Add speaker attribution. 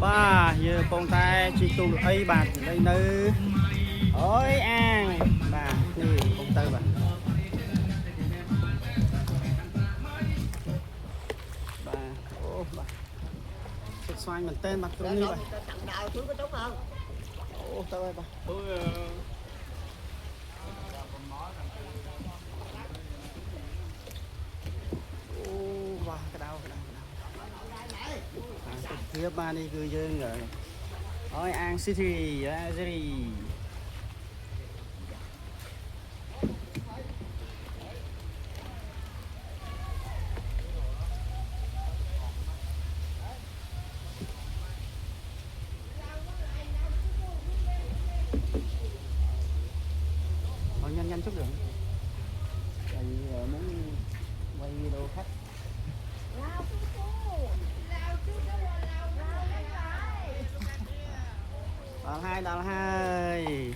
Speaker 1: Ba giờ con tay chỉ tu ấy bà đây nữ ôi an bà đi con tay bà bà ô bà sụt xoay mình tên mặt tôi đi bà ô tao ơi bà ô bà cái đau phía ba đi cứ dương rồi ôi an city city nhanh nhanh chút được tại vì muốn quay video khách đào hai